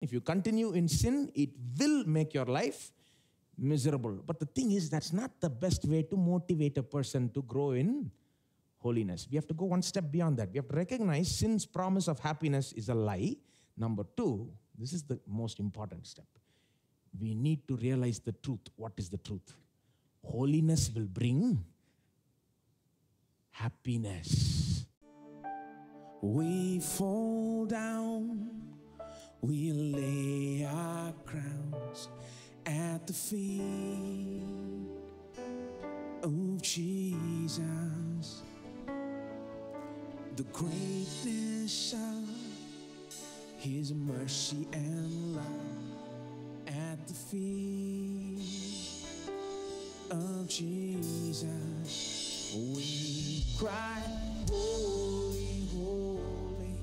If you continue in sin, it will make your life miserable. But the thing is, that's not the best way to motivate a person to grow in holiness. We have to go one step beyond that. We have to recognize sin's promise of happiness is a lie. Number two, this is the most important step. We need to realize the truth. What is the truth? Holiness will bring happiness. We fall down, we lay our crowns at the feet of Jesus. The greatness of His mercy and love at the feet of Jesus. We cry, holy, holy,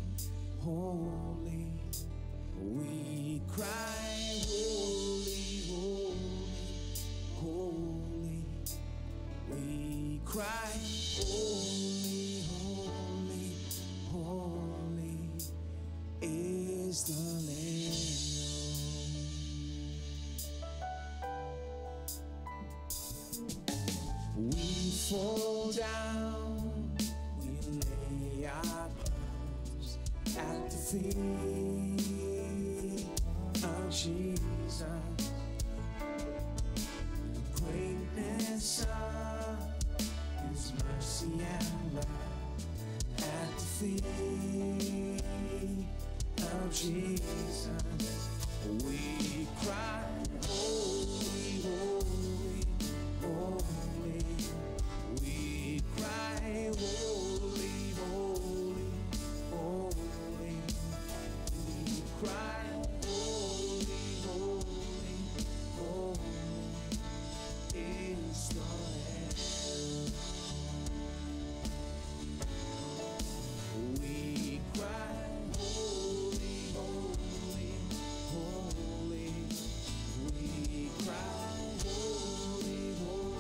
holy. We cry, holy, holy, holy. We cry, holy, holy, holy is the Lamb. We fall down, we lay our crowns at the feet of Jesus. The greatness of His mercy and love at the feet of Jesus. We cry, holy, holy, holy. We cry, holy, holy, holy. We cry, holy, holy, holy is the Lamb. We cry, holy, holy, holy. We cry, holy, holy,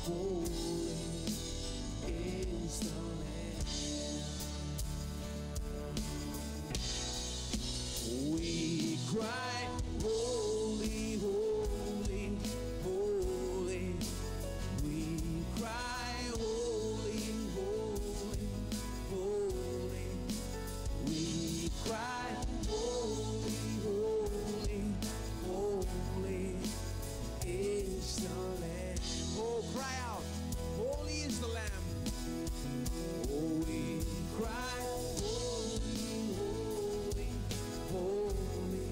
holy is the Lamb. We cry, holy, holy, holy. We cry, holy, holy, holy. We cry, holy, holy, holy is the Lamb. Oh, cry out, holy is the Lamb. Oh, we cry, holy, holy, holy.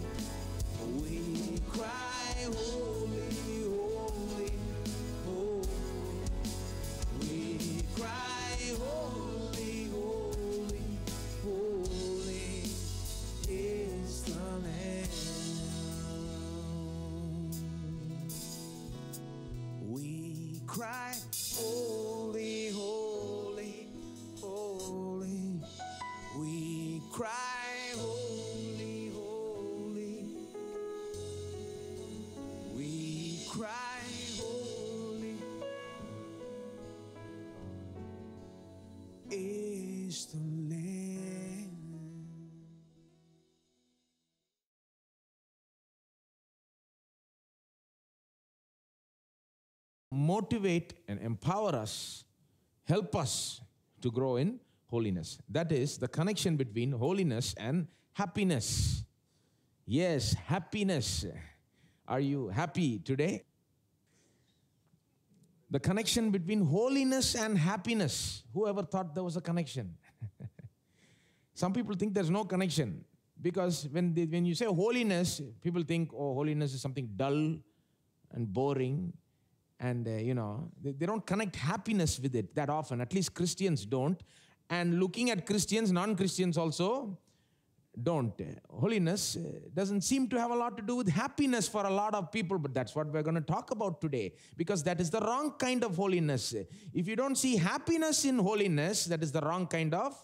We cry, holy, holy, holy. We cry, holy, holy, holy is the Lamb. We cry, holy, holy, holy. We cry, holy, holy. We cry, holy is the Lamb. Motivate and empower us, help us to grow in holiness. That is the connection between holiness and happiness. Yes, happiness. Are you happy today? The connection between holiness and happiness. Whoever thought there was a connection? Some people think there's no connection because when you say holiness, people think, oh, holiness is something dull and boring. And, they don't connect happiness with it that often. At least Christians don't. And looking at Christians, non-Christians also don't. Holiness doesn't seem to have a lot to do with happiness for a lot of people, but that's what we're going to talk about today, because that is the wrong kind of holiness. If you don't see happiness in holiness, that is the wrong kind of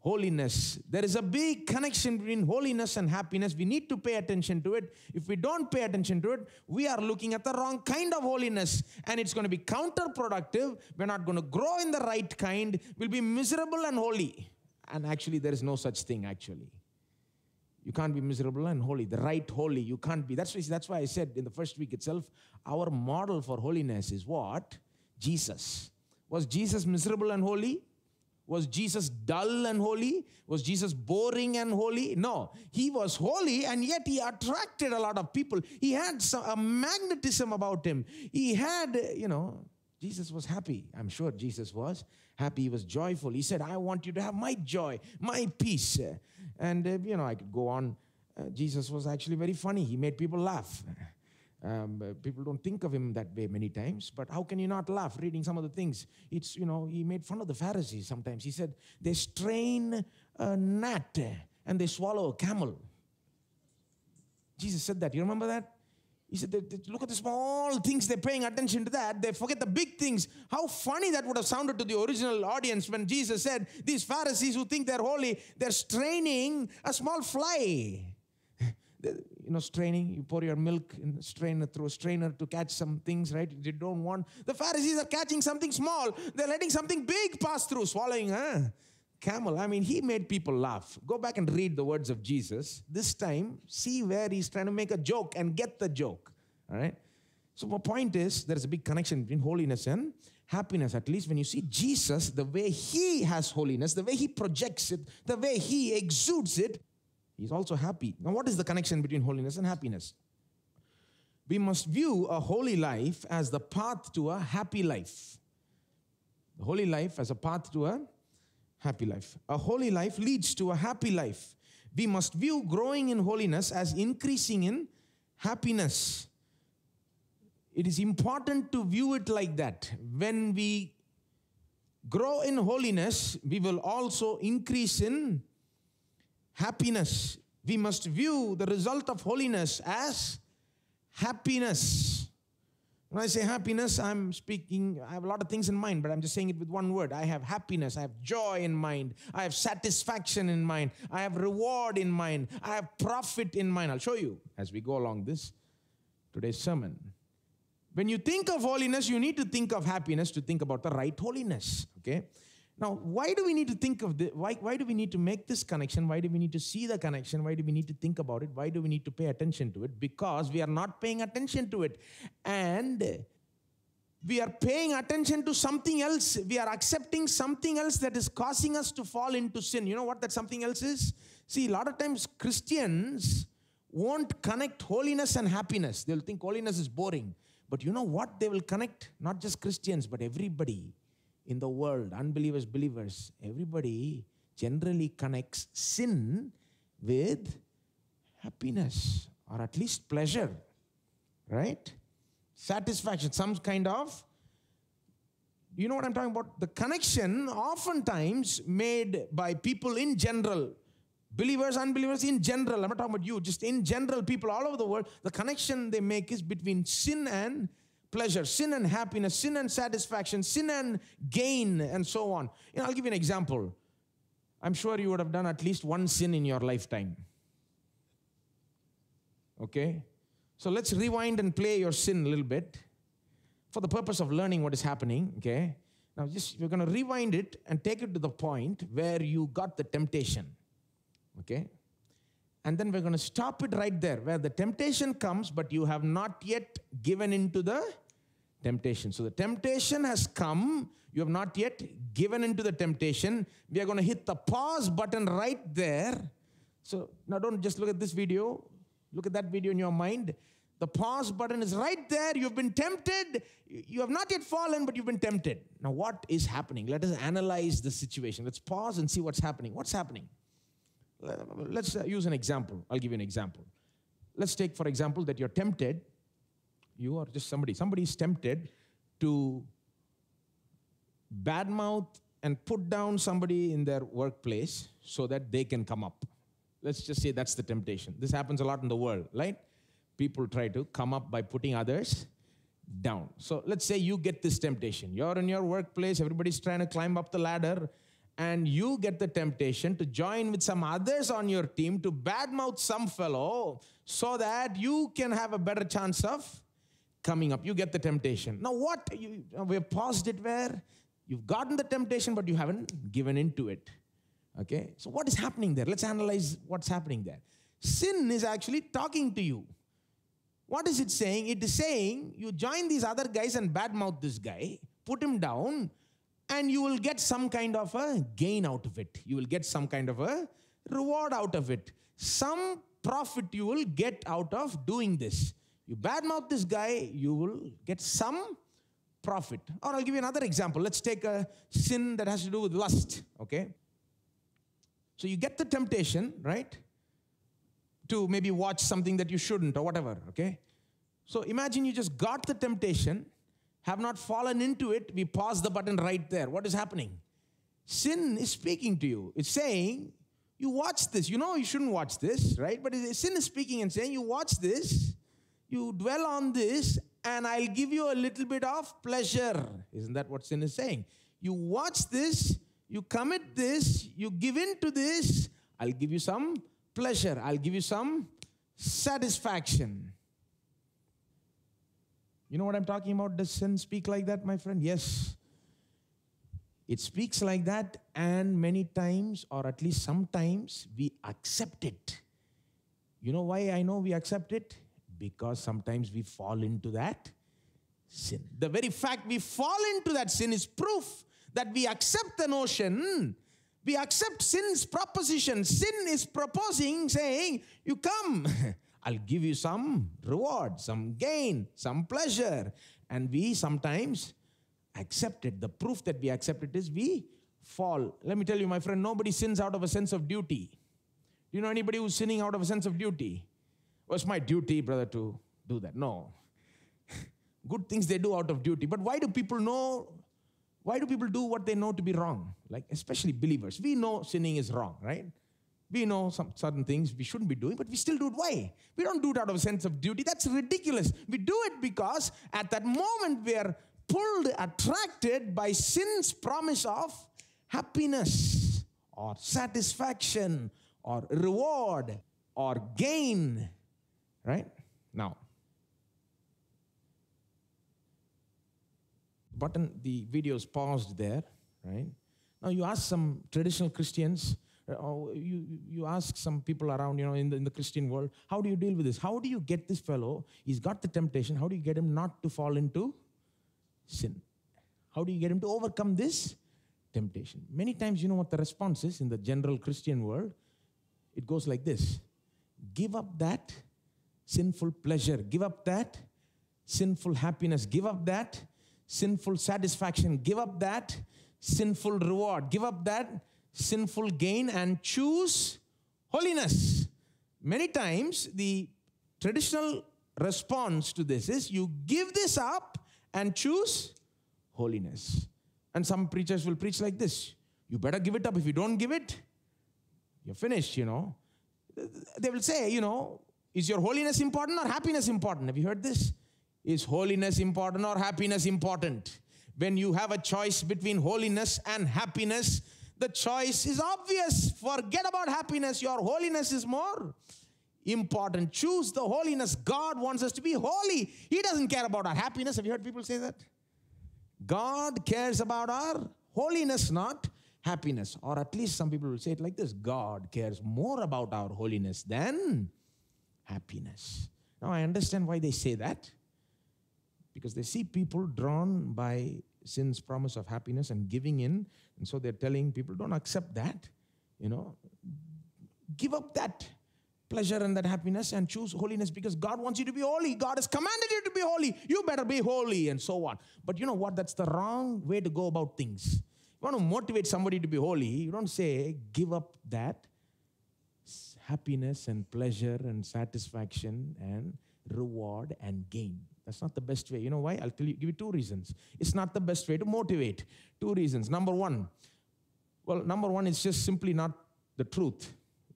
holiness. There is a big connection between holiness and happiness. We need to pay attention to it. If we don't pay attention to it, we are looking at the wrong kind of holiness, and it's going to be counterproductive. We're not going to grow in the right kind. We'll be miserable and holy. And actually, there is no such thing, actually. You can't be miserable and holy. The right holy, you can't be. That's why I said in the first week itself, our model for holiness is what? Jesus. Was Jesus miserable and holy? Was Jesus dull and holy? Was Jesus boring and holy? No. He was holy, and yet he attracted a lot of people. He had a magnetism about him. He had, Jesus was happy. I'm sure Jesus was happy. He was joyful. He said, I want you to have my joy, my peace. And, I could go on. Jesus was actually very funny. He made people laugh. People don't think of him that way many times, but how can you not laugh reading some of the things? It's, he made fun of the Pharisees sometimes. He said, they strain a gnat and they swallow a camel. Jesus said that. You remember that? He said, look at the small things, they're paying attention to that. They forget the big things. How funny that would have sounded to the original audience when Jesus said, these Pharisees who think they're holy, they're straining a small fly. Straining, you pour your milk in the strainer through a strainer to catch some things, right? You don't want. The Pharisees are catching something small. They're letting something big pass through, swallowing a camel. He made people laugh. Go back and read the words of Jesus. This time, see where he's trying to make a joke and get the joke, all right? So my point is, there's a big connection between holiness and happiness. At least when you see Jesus, the way he has holiness, the way he projects it, the way he exudes it, he's also happy. Now, what is the connection between holiness and happiness? We must view a holy life as the path to a happy life. The holy life as a path to a happy life. A holy life leads to a happy life. We must view growing in holiness as increasing in happiness. It is important to view it like that. When we grow in holiness, we will also increase in happiness. We must view the result of holiness as happiness. When I say happiness, I have a lot of things in mind, but I'm just saying it with one word. I have happiness, I have joy in mind, I have satisfaction in mind, I have reward in mind, I have profit in mind. I'll show you as we go along today's sermon. When you think of holiness, you need to think of happiness to think about the right holiness, okay? Now, why do we need to think of this? Why do we need to make this connection? Why do we need to see the connection? Why do we need to think about it? Why do we need to pay attention to it? Because we are not paying attention to it. And we are paying attention to something else. We are accepting something else that is causing us to fall into sin. You know what that something else is? See, a lot of times Christians won't connect holiness and happiness. They'll think holiness is boring. But you know what they will connect? Not just Christians, but everybody in the world, unbelievers, believers, everybody generally connects sin with happiness, or at least pleasure, right? Satisfaction, some kind of, you know what I'm talking about? The connection oftentimes made by people in general, believers, unbelievers in general, I'm not talking about you, just in general, people all over the world, the connection they make is between sin and pleasure, sin and happiness, sin and satisfaction, sin and gain, and so on. I'll give you an example. I'm sure you would have done at least one sin in your lifetime. Okay? So let's rewind and play your sin a little bit for the purpose of learning what is happening, okay? Now we're going to rewind it and take it to the point where you got the temptation, okay? And then we're going to stop it right there, where the temptation comes, but you have not yet given into the temptation. So the temptation has come, you have not yet given into the temptation. We are going to hit the pause button right there. So now don't just look at this video, look at that video in your mind. The pause button is right there. You've been tempted. You have not yet fallen, but you've been tempted. Now what is happening? Let us analyze the situation. Let's pause and see what's happening. What's happening? Let's use an example. I'll give you an example. Let's take, for example, that you're tempted. You or just somebody's tempted to badmouth and put down somebody in their workplace so that they can come up. Let's just say that's the temptation. This happens a lot in the world, right? People try to come up by putting others down. So let's say you get this temptation. You're in your workplace, everybody's trying to climb up the ladder, and you get the temptation to join with some others on your team to badmouth some fellow so that you can have a better chance of coming up. You get the temptation. Now what? We've paused it where you've gotten the temptation, but you haven't given into it. Okay? So what is happening there? Let's analyze what's happening there. Sin is actually talking to you. What is it saying? It is saying you join these other guys and badmouth this guy, put him down, and you will get some kind of a gain out of it. You will get some kind of a reward out of it. Some profit you will get out of doing this. You badmouth this guy, you will get some profit. Or I'll give you another example. Let's take a sin that has to do with lust, okay? So you get the temptation, right, to maybe watch something that you shouldn't or whatever, okay? So imagine you just got the temptation, have not fallen into it, we pause the button right there. What is happening? Sin is speaking to you. It's saying, you watch this. You know you shouldn't watch this, right? But sin is speaking and saying, you watch this, you dwell on this, and I'll give you a little bit of pleasure. Isn't that what sin is saying? You watch this, you commit this, you give in to this, I'll give you some pleasure. I'll give you some satisfaction. You know what I'm talking about? Does sin speak like that, my friend? Yes. It speaks like that, and many times, or at least sometimes, we accept it. You know why I know we accept it? Because sometimes we fall into that sin. The very fact we fall into that sin is proof that we accept the notion. We accept sin's proposition. Sin is proposing, saying, you come, I'll give you some reward, some gain, some pleasure. And we sometimes accept it. The proof that we accept it is we fall. Let me tell you, my friend, nobody sins out of a sense of duty. Do you know anybody who's sinning out of a sense of duty? Well, it's my duty, brother, to do that. No. Good things they do out of duty. But why do people do what they know to be wrong? Like, especially believers. We know sinning is wrong, right? We know some certain things we shouldn't be doing, but we still do it. Why? We don't do it out of a sense of duty. That's ridiculous. We do it because at that moment we are pulled, attracted by sin's promise of happiness or satisfaction or reward or gain, right? Now, the video is paused there, right? Now you ask some traditional Christians, or you ask some people around, in the Christian world, how do you deal with this? How do you get this fellow? He's got the temptation. How do you get him not to fall into sin? How do you get him to overcome this temptation? Many times, you know what the response is in the general Christian world? It goes like this. Give up that sinful pleasure. Give up that sinful happiness. Give up that sinful satisfaction. Give up that sinful reward. Give up that sinful gain and choose holiness. Many times, the traditional response to this is you give this up and choose holiness. And some preachers will preach like this. You better give it up. If you don't give it, you're finished, They will say, is your holiness important or happiness important? Have you heard this? Is holiness important or happiness important? When you have a choice between holiness and happiness, the choice is obvious. Forget about happiness. Your holiness is more important. Choose the holiness. God wants us to be holy. He doesn't care about our happiness. Have you heard people say that? God cares about our holiness, not happiness. Or at least some people will say it like this. God cares more about our holiness than happiness. Now I understand why they say that. Because they see people drawn by sin's promise of happiness and giving in. And so they're telling people, don't accept that. Give up that pleasure and that happiness and choose holiness because God wants you to be holy. God has commanded you to be holy. You better be holy and so on. But you know what? That's the wrong way to go about things. You want to motivate somebody to be holy. You don't say, give up that happiness and pleasure and satisfaction and reward and gain. That's not the best way. You know why? I'll give you two reasons. It's not the best way to motivate. Two reasons. Number one, it's just simply not the truth.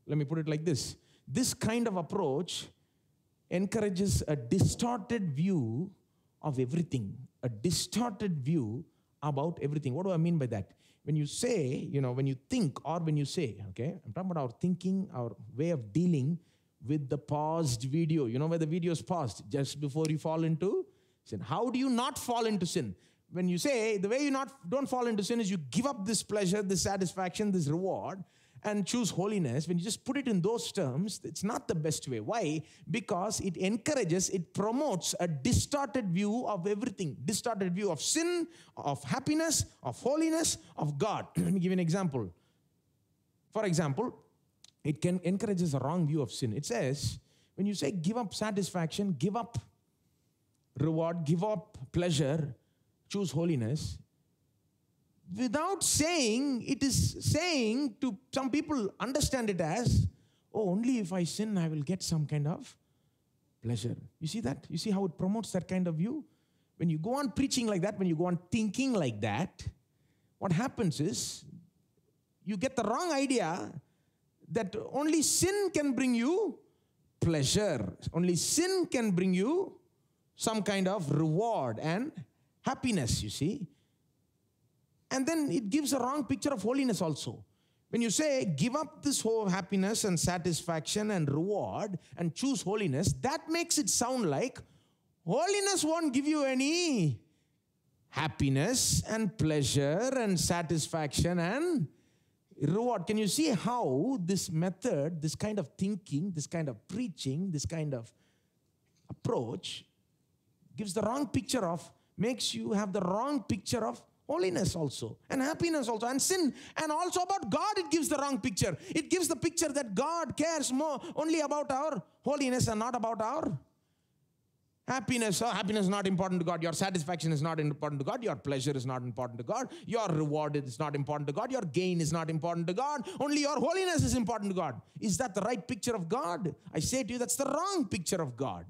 Let me put it like this. This kind of approach encourages a distorted view of everything, a distorted view about everything. What do I mean by that? When you say, when you think or when you say, okay, I'm talking about our thinking, our way of dealing with the paused video. You know where the video is paused? Just before you fall into sin. How do you not fall into sin? When you say, the way you don't fall into sin is you give up this pleasure, this satisfaction, this reward, and choose holiness. When you just put it in those terms, it's not the best way. Why? Because it encourages, it promotes a distorted view of everything. Distorted view of sin, of happiness, of holiness, of God. Let me give you an example. For example, it can encourages a wrong view of sin. It says, when you say give up satisfaction, give up reward, give up pleasure, choose holiness, without saying, it is saying to some people understand it as, oh, only if I sin, I will get some kind of pleasure. You see that? You see how it promotes that kind of view? When you go on preaching like that, when you go on thinking like that, what happens is, you get the wrong idea that only sin can bring you pleasure. Only sin can bring you some kind of reward and happiness, you see. And then it gives a wrong picture of holiness also. When you say, give up this whole happiness and satisfaction and reward and choose holiness, that makes it sound like holiness won't give you any happiness and pleasure and satisfaction and reward. Can you see how this method, this kind of thinking, this kind of preaching, this kind of approach gives the wrong picture of, makes you have the wrong picture of holiness also, and happiness also, and sin, and also about God it gives the wrong picture. It gives the picture that God cares more only about our holiness and not about our happiness. Happiness is not important to God. Your satisfaction is not important to God. Your pleasure is not important to God. Your reward is not important to God. Your gain is not important to God. Only your holiness is important to God. Is that the right picture of God? I say to you, that's the wrong picture of God.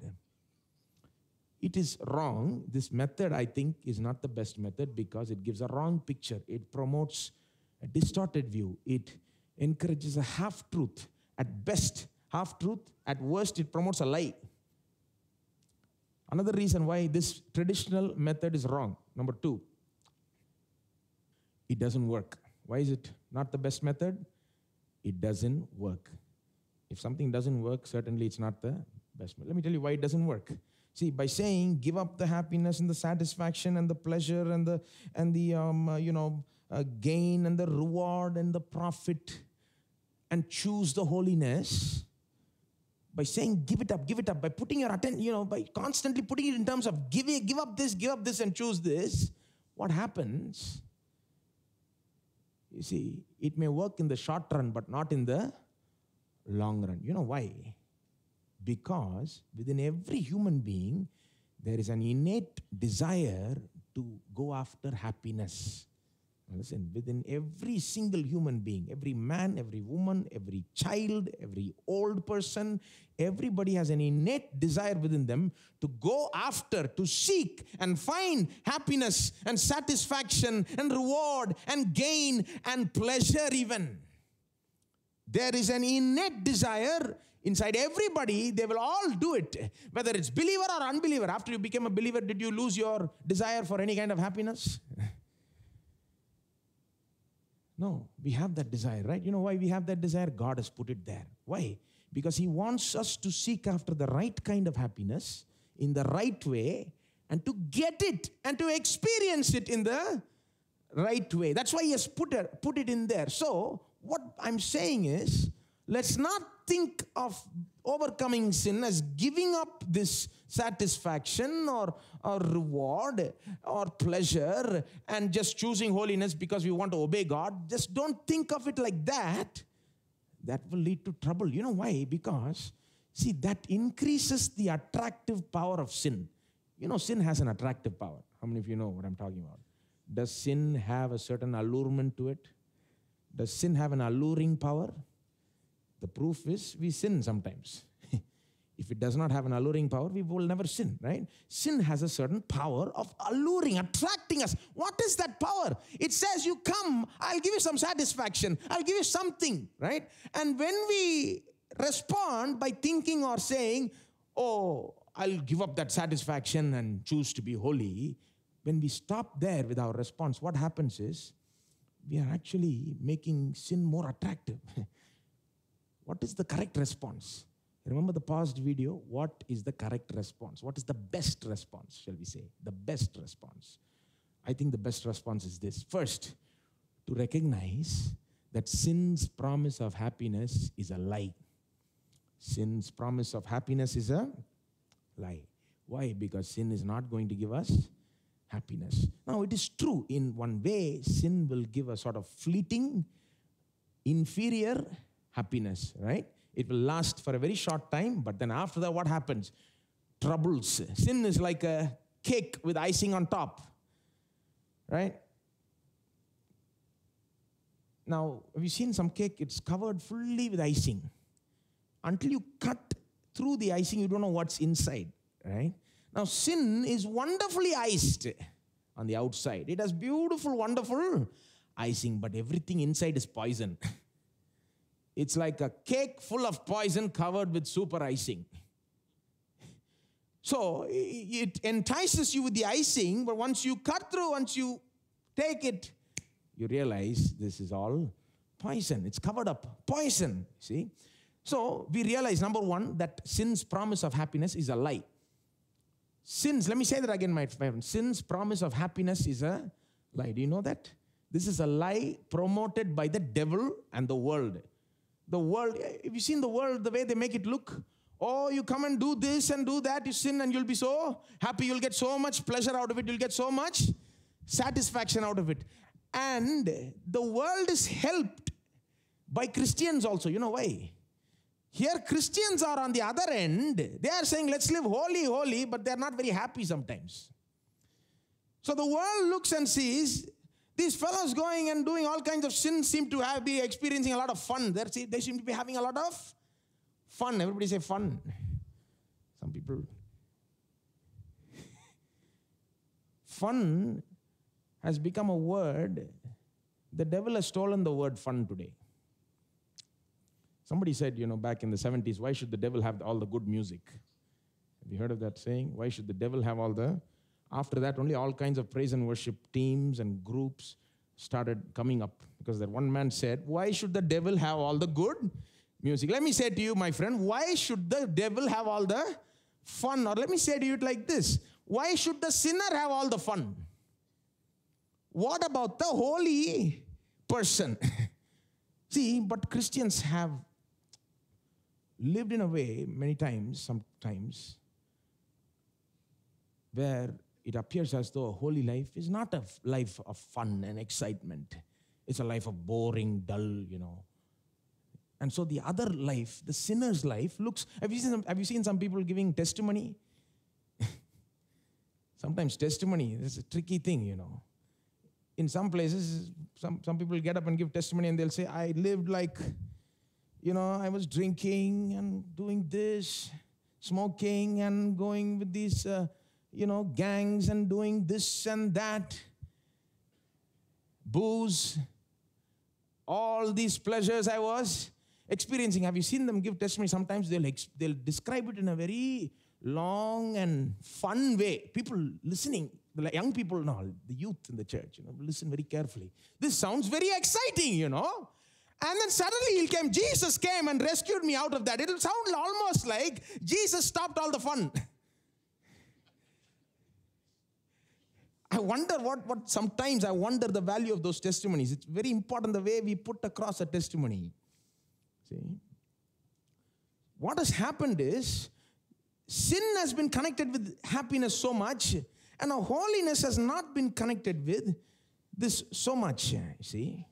It is wrong. This method, I think, is not the best method because it gives a wrong picture. It promotes a distorted view. It encourages a half-truth. At best, half-truth. At worst, it promotes a lie. Another reason why this traditional method is wrong. Number 2, it doesn't work. Why is it not the best method? It doesn't work. If something doesn't work, certainly it's not the best method. Let me tell you why it doesn't work. See, by saying give up the happiness and the satisfaction and the pleasure and the gain and the reward and the profit and choose the holiness, by saying give it up, by putting your attention, by constantly putting it in terms of give up this and choose this, what happens? You see, it may work in the short run, but not in the long run. You know why? Because within every human being, there is an innate desire to go after happiness. Now listen, within every single human being, every man, every woman, every child, every old person, everybody has an innate desire within them to go after, to seek and find happiness and satisfaction and reward and gain and pleasure even. There is an innate desire inside everybody. They will all do it, whether it's believer or unbeliever. After you became a believer, did you lose your desire for any kind of happiness? No, we have that desire, right? You know why we have that desire? God has put it there. Why? Because He wants us to seek after the right kind of happiness in the right way and to get it and to experience it in the right way. That's why He has put it in there. So, what I'm saying is, let's not think of overcoming sin as giving up this satisfaction or reward or pleasure and just choosing holiness because we want to obey God. Just don't think of it like that. That will lead to trouble. You know why? Because, see, that increases the attractive power of sin. You know, sin has an attractive power. How many of you know what I'm talking about? Does sin have a certain allurement to it? Does sin have an alluring power? The proof is we sin sometimes. If it does not have an alluring power, we will never sin, right? Sin has a certain power of alluring, attracting us. What is that power? It says, you come, I'll give you some satisfaction. I'll give you something, right? And when we respond by thinking or saying, oh, I'll give up that satisfaction and choose to be holy, when we stop there with our response, what happens is we are actually making sin more attractive. What is the correct response? Remember the past video? What is the correct response? What is the best response, shall we say? The best response. I think the best response is this. First, to recognize that sin's promise of happiness is a lie. Sin's promise of happiness is a lie. Why? Because sin is not going to give us happiness. Now, it is true in one way, sin will give a sort of fleeting, inferior happiness, right? It will last for a very short time, but then after that, what happens? Troubles. Sin is like a cake with icing on top, right? Now, have you seen some cake? It's covered fully with icing. Until you cut through the icing, you don't know what's inside, right? Now, sin is wonderfully iced on the outside. It has beautiful, wonderful icing, but everything inside is poison. It's like a cake full of poison covered with super icing. So it entices you with the icing, but once you cut through, once you take it, you realize this is all poison. It's covered up. Poison, see? So we realize, number one, that sin's promise of happiness is a lie. Let me say that again, my friend. Sin's promise of happiness is a lie. Do you know that? This is a lie promoted by the devil and the world. The world, have you seen the world, the way they make it look? Oh, you come and do this and do that, you sin and you'll be so happy, you'll get so much pleasure out of it, you'll get so much satisfaction out of it. And the world is helped by Christians also. You know why? Here Christians are on the other end. They are saying, let's live holy, holy, but they're not very happy sometimes. So the world looks and sees these fellows going and doing all kinds of sins, seem to be experiencing a lot of fun. They seem to be having a lot of fun. Everybody say fun. Some people. Fun has become a word. The devil has stolen the word fun today. Somebody said, back in the 70s, why should the devil have all the good music? Have you heard of that saying? Why should the devil have all the... After that, only all kinds of praise and worship teams and groups started coming up. Because that one man said, why should the devil have all the good music? Let me say to you, my friend, why should the devil have all the fun? Or let me say to you it like this. Why should the sinner have all the fun? What about the holy person? See, but Christians have lived in a way, sometimes, where it appears as though a holy life is not a life of fun and excitement. It's a life of boring, dull, And so the other life, the sinner's life, looks... Have you seen some people giving testimony? Sometimes testimony is a tricky thing, In some places, some people get up and give testimony and they'll say, I lived like, I was drinking and doing this, smoking and going with these, gangs and doing this and that, booze, all these pleasures I was experiencing. Have you seen them give testimony? Sometimes they'll describe it in a very long and fun way. People listening, the young people and all, the youth in the church, listen very carefully. This sounds very exciting, And then suddenly Jesus came and rescued me out of that. It'll sound almost like Jesus stopped all the fun. I wonder sometimes I wonder the value of those testimonies. It's very important the way we put across a testimony. See? What has happened is, sin has been connected with happiness so much, and our holiness has not been connected with this so much, see?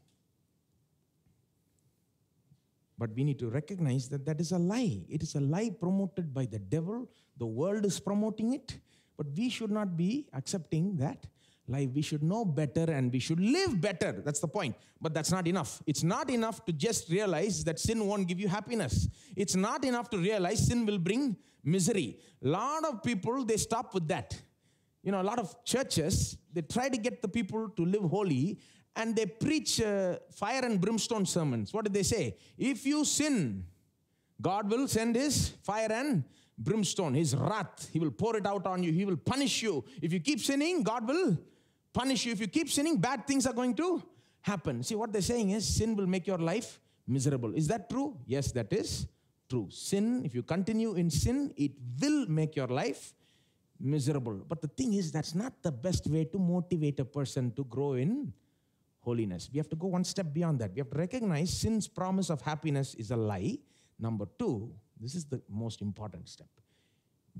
But we need to recognize that that is a lie. It is a lie promoted by the devil. The world is promoting it, but we should not be accepting that lie. We should know better and we should live better. That's the point. But that's not enough. It's not enough to just realize that sin won't give you happiness. It's not enough to realize sin will bring misery. A lot of people, they stop with that. A lot of churches, they try to get the people to live holy, and they preach fire and brimstone sermons. What do they say? If you sin, God will send his fire and brimstone, His wrath. He will pour it out on you. He will punish you. If you keep sinning, God will punish you. If you keep sinning, bad things are going to happen. See, what they're saying is sin will make your life miserable. Is that true? Yes, that is true. Sin, if you continue in sin, it will make your life miserable. But the thing is, that's not the best way to motivate a person to grow in holiness. We have to go one step beyond that. We have to recognize sin's promise of happiness is a lie. Number two, this is the most important step.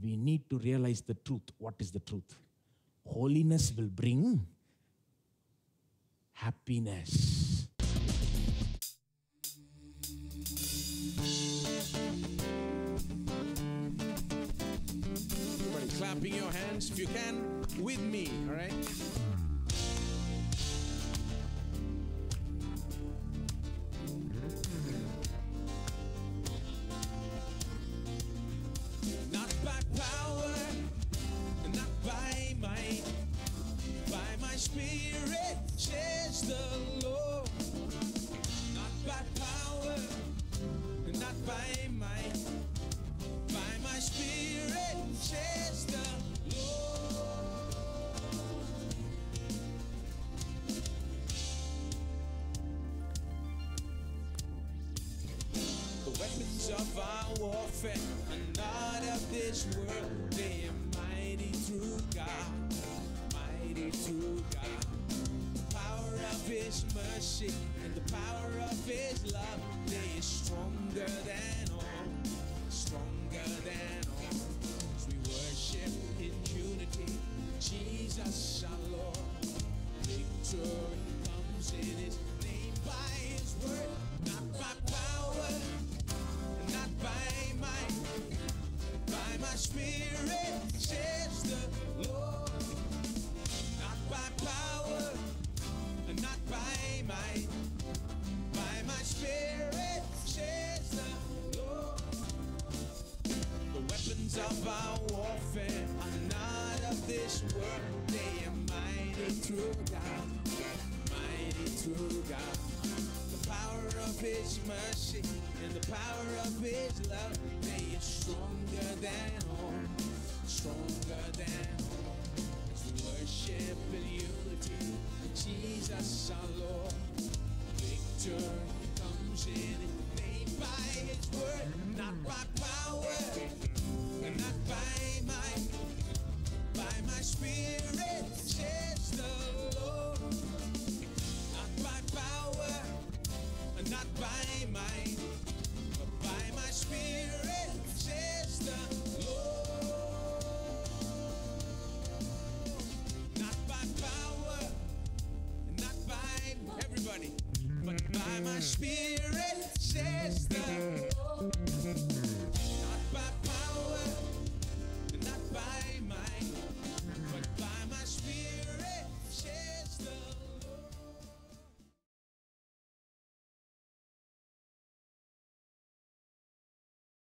We need to realize the truth. What is the truth? Holiness will bring happiness. Everybody clapping your hands if you can with me, all right? Spirit, says the Lord, not by power, not by might, by my Spirit, says the Lord. The weapons of our warfare are not of this world, they are mighty through God. Through God, the power of His mercy and the power of His love, they is stronger than all, stronger than all. As we worship in unity, Jesus our Lord, victory comes in His name by His word, not by power, not by might, by my Spirit, says the Lord. By power, not by might, by my Spirit, says the Lord. The weapons of our warfare are not of this world, they are mighty through God, mighty through God. The power of His mercy and the power of His love, they are stronger than all, stronger than all. Worship in unity, Jesus our Lord. Victory comes in His name by His word, not by power, and not by might, by my Spirit, says the Lord. Not by power, and not by might,